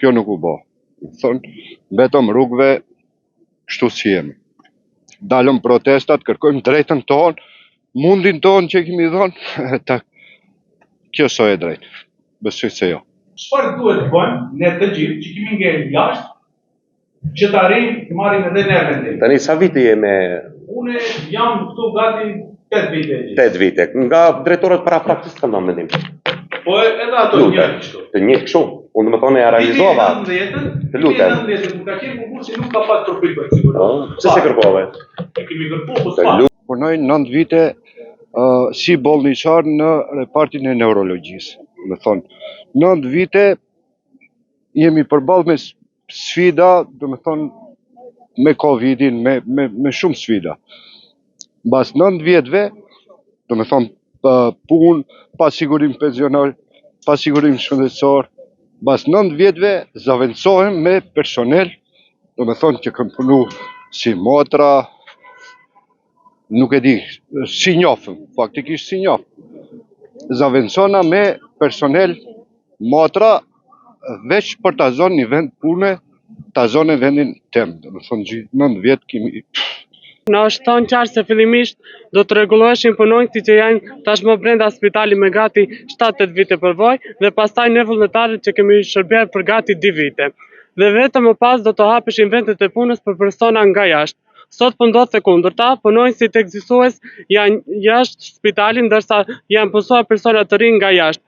kjo nuk u bë. Betëm rrugëve kështu si jemi. Dalëm protestat, kërkojmë drejtën tonë, mundin tonë që kemi dhënë, kjo so e drejtë. Besoj se jo. Çfarë duhet bëjmë ne të gjithë që kemi ngel jashtë, që të arrijmë të marrim edhe ne vendim? Tani sa vite je me... Unë jam këtu gati 8 vite. 8 vite. Nga drejtorët parapraktikisht kanë dhënë mendim. Po edhe ato njëjtë kështu. Të njëjtë kështu. Unë më thonë e realizova. Të lutem. Kur ka qenë konkursi nuk ka pas profil për sigurisht. Pse se kërkove? E kemi kërkuar po s'ka. Punoj 9 vite si bollniçar në repartin e neurologjisë. Me thonë, 9 vite jemi përballë me sfida, do me thonë, me Covidin, me shumë sfida. Mbas 9 vjetëve, do me thonë, punë, pasigurim pensionar, pasigurim shëndetësor, mbas 9 vjetëve zaventësohem me personel, do me thonë që kam punu si motra, nuk e di, si njofëm, faktikisht si njofëm. Zaventësona me personel motra, veç për ta zonë një vend pune, ta zonë e vendin tem. Do me thonë gjithë 9 vjetë kemi... Në është thonë qarë se fillimisht do të rregulloheshin punonjësit që janë tashmë brenda spitalit me gati 7-8 vite përvojë dhe pastaj ne vullnetarët që kemi shërber për gati 2 vite. Dhe vetëm më pas do të hapeshin vendet e punës për persona nga jashtë. Sot po ndodh e kundërta, punonjësit ekzistues janë jashtë spitalit ndërsa janë punësuar persona të rinj nga jashtë.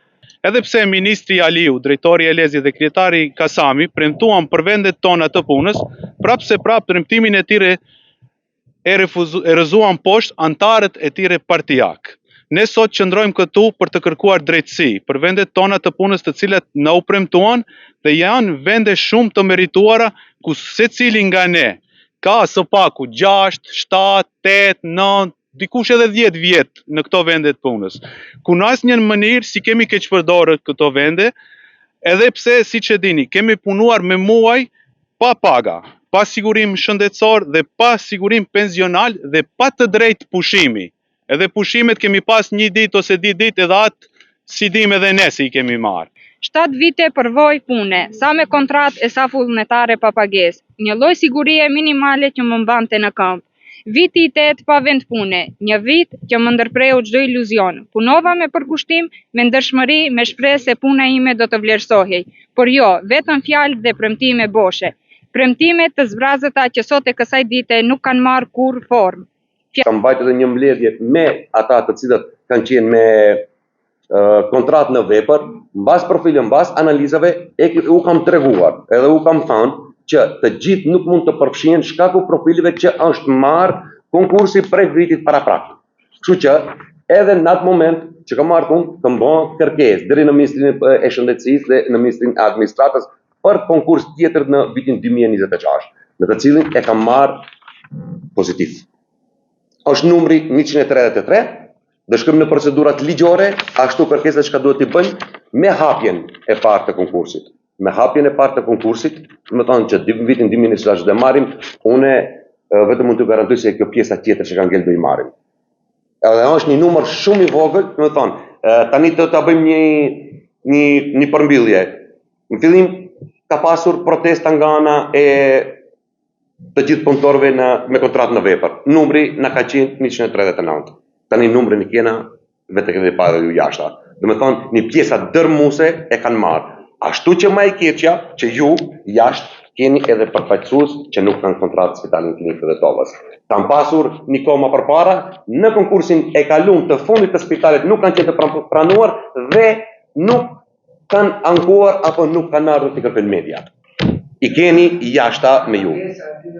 Edhe pse Ministri Aliu, Drejtori Elezi dhe Kryetari Kasami premtuan për vendet tona të punës, prapse premtimin e tyre e rrëzuan poshtë antarët e tyre partijak. Ne sot qëndrojmë këtu për të kërkuar drejtësi për vendet tona të punës të cilat na u premtuan dhe janë vende shumë të merituara ku secili nga ne ka së paku 6, 7, 8, 9, dikush edhe 10 vjet në këto vende të punës. Ku në asnjë mënyrë si kemi keq përdorur këto vende, edhe pse siç e dini, kemi punuar me muaj pa paga, pa sigurim shëndetësor dhe pa sigurim pensional dhe pa të drejtë pushimi. Edhe pushimet kemi pas 1 ditë ose 2 ditë edhe atë si dim edhe ne se i kemi marrë. 7 vite përvoj pune, sa me kontrat e sa vullnetare pa pagesë. Një lloj sigurie minimale që më mbante në këmbë. Viti i 8 pa vend pune, një vit që më ndërpreu çdo iluzion. Punova me përkushtim, me ndershmëri, me shpresë se puna ime do të vlerësohej. Por jo, vetëm fjalë dhe premtime boshe. Premtime të zbrazëta që sot e kësaj dite nuk kanë marrë kur formë. Kam bajtë edhe një mbledhje me ata të cilët kanë qenë me kontratë në vepër, mbas profilit, mbas analizave, u kam treguar, edhe u kam thënë që të gjithë nuk mund të përfshihen shkaku profilive që është marrë konkursi prej vitit parapraktik. Kështu që edhe në atë moment që kam marrë punë, kam bën kërkesë deri në Ministrinë e Shëndetësisë dhe në Ministrinë e Administratës për konkurs tjetër në vitin 2026, në të cilin e kam marrë pozitiv. Është numri 133, dhe shkojmë në procedurat ligjore, ashtu kërkesat që duhet t'i bëjmë me hapjen e parë të konkursit. Me hapjen e parë të konkursit, më thonë që vitin 2026 dhe marrim, une vetëm mund të garantoj se kjo pjesa tjetër që kanë ngel do i marrim. Edhe është një numër shumë i vogël, më thonë, tani të bëjmë një përmbyllje. Në fillim ka pasur protesta nga ana e të gjithë punëtorëve me kontratë në vepër. Numri na ka qenë 139. Tani numrin e kena vetë këtë parë ju jashta. Do të thonë, një pjesa dërmuese e kanë marrë. Ashtu që më e keqja që ju jashtë keni edhe përfaqësues që nuk kanë kontratë Spitalin Klinik të Tovës. Kanë pasur një kohë përpara në konkursin e kaluar të fundit të spitalit nuk kanë qenë të pranuar dhe nuk kanë ankuar apo nuk kanë ardhur të kërkojnë media. I keni jashta me ju.